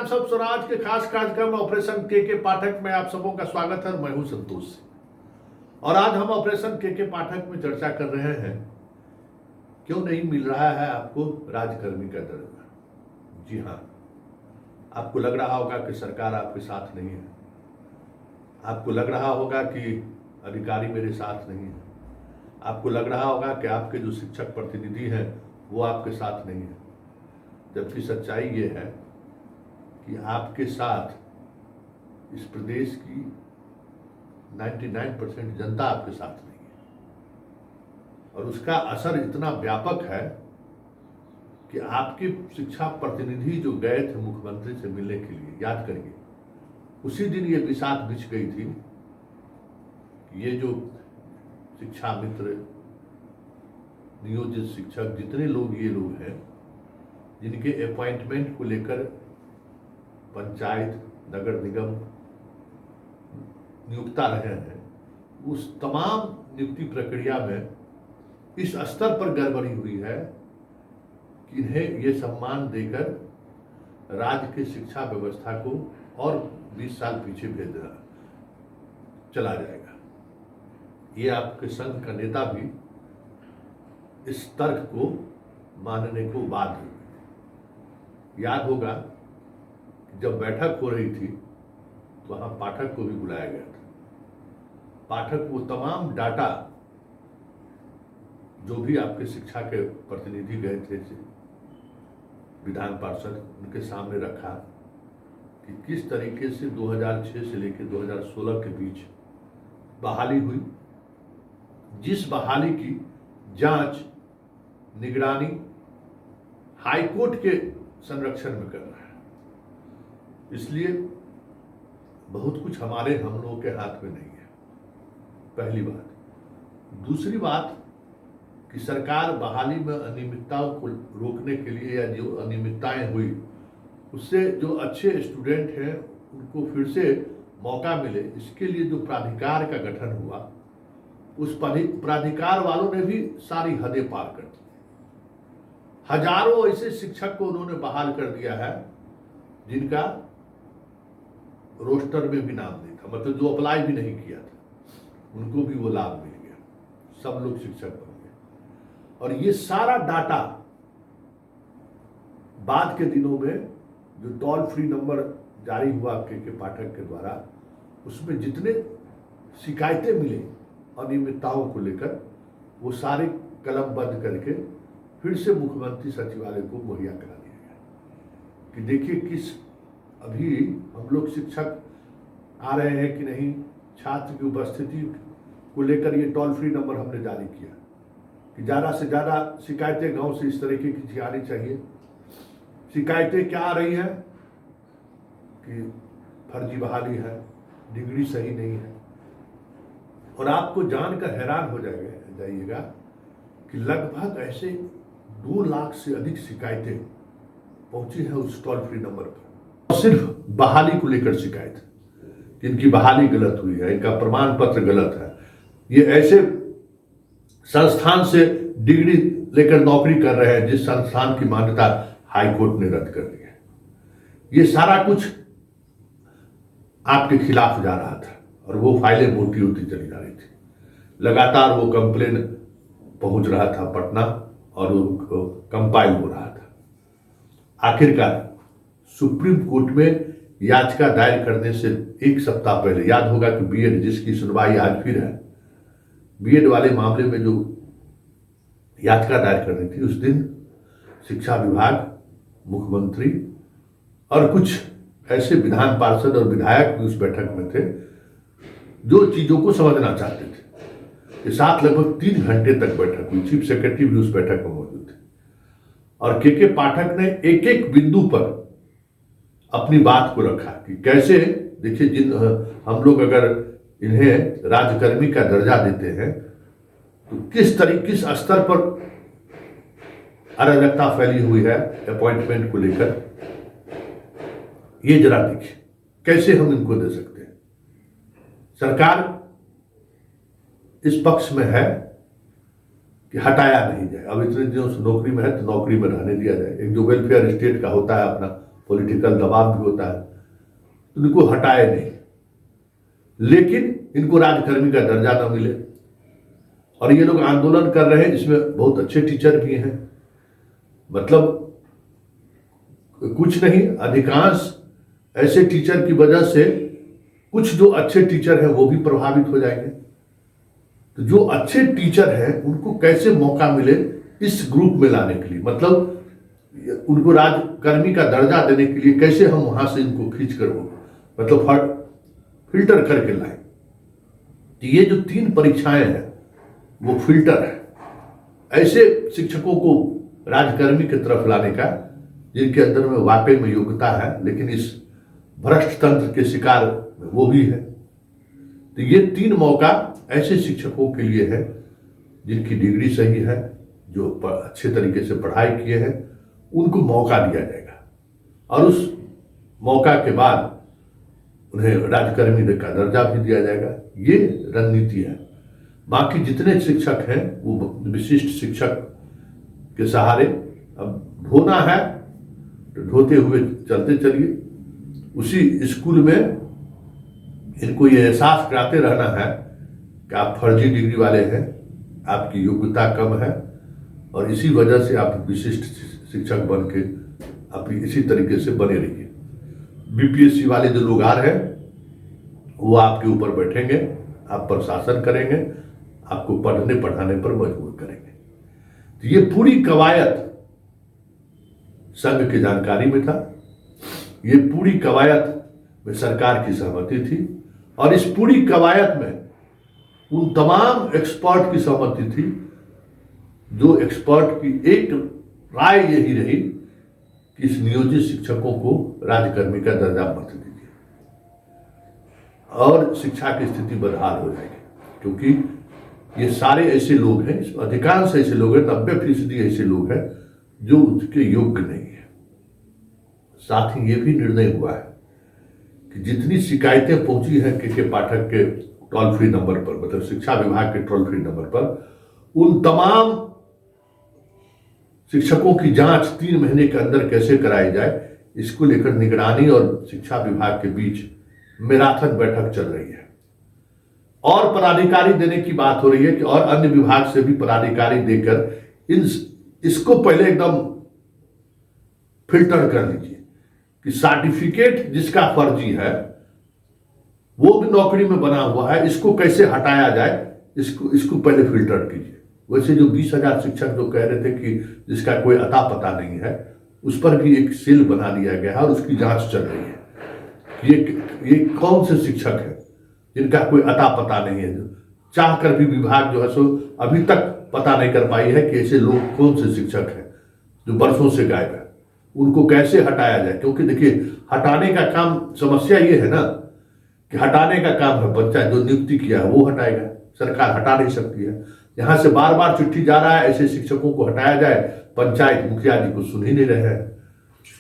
आप सब स्वराज के खास कार्यक्रम ऑपरेशन के पाठक में आप सबों का स्वागत है। मैं हूं संतोष और आज हम ऑपरेशन के पाठक में चर्चा कर रहे हैं क्यों नहीं मिल रहा है आपको राजकर्मी का दर्जा। जी हाँ, आपको लग रहा होगा कि सरकार आपके साथ नहीं है, आपको लग रहा होगा कि अधिकारी मेरे साथ नहीं है, आपको लग रहा होगा कि आपके जो शिक्षक प्रतिनिधि हैं वो आपके साथ नहीं है, जबकि सच्चाई ये है कि आपके साथ इस प्रदेश की 99% जनता आपके साथ नहीं है और उसका असर इतना व्यापक है कि आपके शिक्षा प्रतिनिधि जो गए थे मुख्यमंत्री से मिलने के लिए, याद करिए उसी दिन ये बिसात बिछ गई थी। ये जो शिक्षा मित्र, नियोजित शिक्षक, जितने लोग ये लोग हैं जिनके अपॉइंटमेंट को लेकर पंचायत, नगर निगम नियुक्ता रहे हैं, उस तमाम नियुक्ति प्रक्रिया में इस स्तर पर गड़बड़ी हुई है कि इन्हें ये सम्मान देकर राज्य की शिक्षा व्यवस्था को और 20 साल पीछे भेज देना चला जाएगा। ये आपके संघ का नेता भी इस तर्क को मानने को बाध्य हुए। याद होगा जब बैठक हो रही थी तो वहां पाठक को भी बुलाया गया था। पाठक वो तमाम डाटा जो भी आपके शिक्षा के प्रतिनिधि गए थे विधान पार्षद, उनके सामने रखा कि किस तरीके से 2006 से लेकर 2016 के बीच बहाली हुई, जिस बहाली की जांच, निगरानी हाईकोर्ट के संरक्षण में कर रहा है। इसलिए बहुत कुछ हम लोगों के हाथ में नहीं है, पहली बात। दूसरी बात कि सरकार बहाली में अनियमितताओं को रोकने के लिए या जो अनियमितताएं हुई उससे जो अच्छे स्टूडेंट हैं उनको फिर से मौका मिले, इसके लिए जो प्राधिकार का गठन हुआ, उस प्राधिकार वालों ने भी सारी हदें पार कर दी। हजारों ऐसे शिक्षक को उन्होंने बहाल कर दिया है जिनका रोस्टर में भी नाम नहीं था, मतलब जो अप्लाई भी नहीं किया था उनको भी वो लाभ मिल गया, सब लोग शिक्षक बन गए। और ये सारा डाटा बाद के दिनों में जो टोल फ्री नंबर जारी हुआ के पाठक के द्वारा, उसमें जितने शिकायतें मिले अनियमितताओं को लेकर, वो सारे कलमबंद करके फिर से मुख्यमंत्री सचिवालय को मुहैया करा दिया गया कि देखिए किस अभी हम लोग शिक्षक आ रहे हैं कि नहीं, छात्र की उपस्थिति को लेकर ये टोल फ्री नंबर हमने जारी किया कि ज़्यादा से ज़्यादा शिकायतें गांव से इस तरीके की आनी चाहिए। शिकायतें क्या आ रही हैं कि फर्जी बहाली है, डिग्री सही नहीं है, और आपको जानकर हैरान हो जाइएगा कि लगभग ऐसे 2 लाख से अधिक शिकायतें पहुंची है उस टोल फ्री नंबर पर। सिर्फ बहाली को लेकर शिकायत, इनकी बहाली गलत हुई है, इनका प्रमाण पत्र गलत है, ये ऐसे संस्थान से डिग्री लेकर नौकरी कर रहे हैं जिस संस्थान की मान्यता हाईकोर्ट ने रद्द कर दी है। ये सारा कुछ आपके खिलाफ जा रहा था और वो फाइलें मोटी होती चली जा रही थी। लगातार वो कंप्लेन पहुंच रहा था पटना और वो कंपाइल हो रहा था। आखिरकार सुप्रीम कोर्ट में याचिका दायर करने से 1 सप्ताह पहले, याद होगा कि बीएड जिसकी सुनवाई आज फिर है, बीएड वाले मामले में जो याचिका दायर करनी थी, उस दिन शिक्षा विभाग, मुख्यमंत्री और कुछ ऐसे विधान पार्षद और विधायक भी उस बैठक में थे जो चीजों को समझना चाहते थे। इस साथ लगभग 3 घंटे तक बैठक हुई, चीफ सेक्रेटरी भी उस बैठक में मौजूद थे और के पाठक ने एक एक बिंदु पर अपनी बात को रखा कि कैसे, देखिए जिन हम लोग अगर इन्हें राजकर्मी का दर्जा देते हैं तो किस स्तर पर अराजकता फैली हुई है अपॉइंटमेंट को लेकर, ये जरा देखिए कैसे हम इनको दे सकते हैं। सरकार इस पक्ष में है कि हटाया नहीं जाए, अब इतने दिनों से नौकरी में है तो नौकरी में रहने दिया जाए। एक जो वेलफेयर स्टेट का होता है अपना, पॉलिटिकल दबाव भी होता है, तो इनको हटाए नहीं, लेकिन इनको राजकर्मी का दर्जा न मिले। और ये लोग आंदोलन कर रहे हैं, इसमें बहुत अच्छे टीचर भी हैं, मतलब कुछ नहीं, अधिकांश ऐसे टीचर की वजह से कुछ जो अच्छे टीचर हैं वो भी प्रभावित हो जाएंगे। तो जो अच्छे टीचर हैं उनको कैसे मौका मिले इस ग्रुप में लाने के लिए, मतलब उनको राजकर्मी का दर्जा देने के लिए कैसे हम वहां से इनको खींच कर मतलब फिल्टर करके लाएं। तो ये जो 3 परीक्षाएं हैं वो फिल्टर है ऐसे शिक्षकों को राजकर्मी की तरफ लाने का जिनके अंदर में वाकई में योग्यता है, लेकिन इस भ्रष्ट तंत्र के शिकार वो भी है। तो ये 3 मौका ऐसे शिक्षकों के लिए है जिनकी डिग्री सही है, जो अच्छे तरीके से पढ़ाई किए हैं, उनको मौका दिया जाएगा और उस मौका के बाद उन्हें राजकर्मी का दर्जा भी दिया जाएगा। ये रणनीति है। बाकी जितने शिक्षक हैं वो विशिष्ट शिक्षक के सहारे अब ढोना है तो ढोते हुए चलते चलिए। उसी स्कूल में इनको ये एहसास कराते रहना है कि आप फर्जी डिग्री वाले हैं, आपकी योग्यता कम है और इसी वजह से आप विशिष्ट शिक्षक बन के आप इसी तरीके से बने रहिए। बीपीएससी वाले जो लोग आ रहे हैं वो आपके ऊपर बैठेंगे, आप पर शासन करेंगे, आपको पढ़ने पढ़ाने पर मजबूर करेंगे। तो ये पूरी कवायद संघ की जानकारी में था, ये पूरी कवायद में सरकार की सहमति थी और इस पूरी कवायद में उन तमाम एक्सपर्ट की सहमति थी जो एक्सपर्ट की एक राय यही रही कि इस नियोजित शिक्षकों को राजकर्मी का दर्जा मत दीजिए और शिक्षा की स्थिति बदहाल हो जाएगी, क्योंकि ये सारे ऐसे लोग हैं, अधिकांश ऐसे लोग हैं, 90% ऐसे लोग हैं जो उसके योग्य नहीं है। साथ ही ये भी निर्णय हुआ है कि जितनी शिकायतें पहुंची हैं के पाठक के टोल फ्री नंबर पर, मतलब शिक्षा विभाग के टोल फ्री नंबर पर, उन तमाम शिक्षकों की जांच 3 महीने के अंदर कैसे कराई जाए, इसको लेकर निगरानी और शिक्षा विभाग के बीच मैराथन बैठक चल रही है और पदाधिकारी देने की बात हो रही है कि और अन्य विभाग से भी पदाधिकारी देकर इसको पहले एकदम फिल्टर कर लीजिए कि सर्टिफिकेट जिसका फर्जी है, वो भी नौकरी में बना हुआ है, इसको कैसे हटाया जाए, इसको पहले फिल्टर कीजिए। वैसे जो 20,000 शिक्षक जो कह रहे थे कि जिसका कोई अता पता नहीं है, उस पर भी एक सेल बना दिया गया है और उसकी जांच चल रही है। ये कौन से शिक्षक हैं जिनका कोई अता पता नहीं है, चाह कर भी विभाग जो है सो अभी तक पता नहीं कर पाई है कि ऐसे लोग कौन से शिक्षक हैं जो वर्षों से गायब है, उनको कैसे हटाया जाए। क्योंकि देखिए, हटाने का काम, समस्या ये है ना कि हटाने का काम है पंचायत, जो नियुक्ति किया है वो हटाएगा, सरकार हटा नहीं सकती है। यहां से बार बार चिट्ठी जा रहा है ऐसे शिक्षकों को हटाया जाए, पंचायत मुखिया जी को सुन ही नहीं रहे हैं,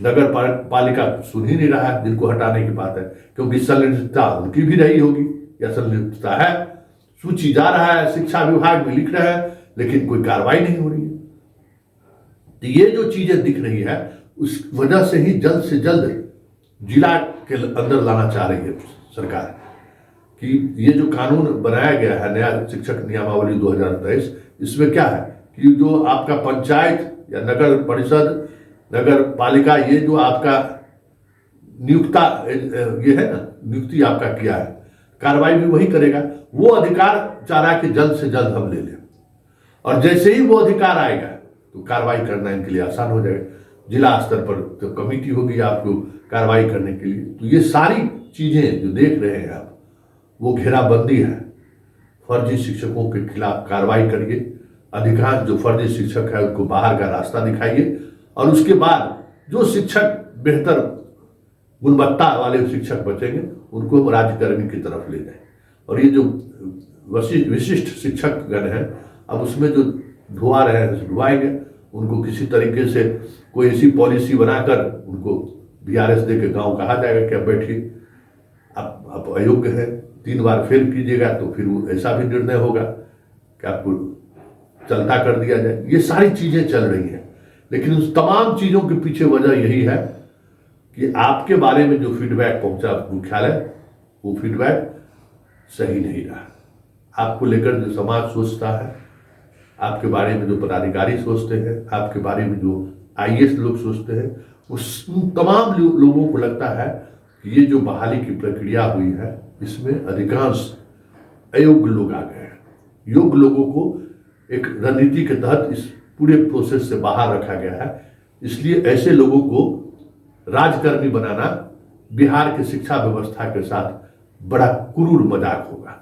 नगर पालिका सुन ही नहीं रहा है जिनको हटाने की बात है, क्योंकि संलिप्तता उनकी भी रही होगी या संलिप्तता है। सूची जा रहा है, शिक्षा विभाग में लिख रहे हैं, लेकिन कोई कार्रवाई नहीं हो रही है। तो ये जो चीजें दिख रही है उस वजह से ही जल्द से जल्द जिला के अंदर लाना चाह रही है सरकार कि ये जो कानून बनाया गया है, नया शिक्षक नियमावली 2023, इसमें क्या है कि जो आपका पंचायत या नगर परिषद, नगर पालिका, ये जो आपका नियुक्ता ये है ना, नियुक्ति आपका किया है, कार्रवाई भी वही करेगा। वो अधिकार चाह रहा है कि जल्द से जल्द हम ले लें, और जैसे ही वो अधिकार आएगा तो कार्रवाई करना इनके लिए आसान हो जाएगा। जिला स्तर पर तो कमेटी होगी आपको कार्रवाई करने के लिए। तो ये सारी चीजें जो देख रहे हैं आप, वो घेराबंदी है। फर्जी शिक्षकों के खिलाफ कार्रवाई करिए, अधिकांश जो फर्जी शिक्षक है उनको बाहर का रास्ता दिखाइए, और उसके बाद जो शिक्षक बेहतर गुणवत्ता वाले शिक्षक बचेंगे उनको राज्यकर्मी की तरफ ले जाए। और ये जो विशिष्ट शिक्षक गण हैं, अब उसमें जो ढुआ रहे हैं ढुआएंगे, उनको किसी तरीके से कोई ऐसी पॉलिसी बनाकर उनको VRS दे के गाँव कहा जाएगा कि अब बैठिए, आप अयोग्य हैं, 3 बार फेल कीजिएगा तो फिर ऐसा भी निर्णय होगा कि आपको चलता कर दिया जाए। ये सारी चीजें चल रही हैं, लेकिन उस तमाम चीजों के पीछे वजह यही है कि आपके बारे में जो फीडबैक पहुंचा मुख्यालय, वो फीडबैक सही नहीं रहा। आपको लेकर जो समाज सोचता है, आपके बारे में जो पदाधिकारी सोचते हैं, आपके बारे में जो आईएएस लोग सोचते हैं, उन तमाम लोगों को लगता है कि ये जो बहाली की प्रक्रिया हुई है, इसमें अधिकांश अयोग्य लोग आ गए हैं। योग्य लोगों को एक रणनीति के तहत इस पूरे प्रोसेस से बाहर रखा गया है। इसलिए ऐसे लोगों को राजकर्मी बनाना बिहार की शिक्षा व्यवस्था के साथ बड़ा क्रूर मजाक होगा।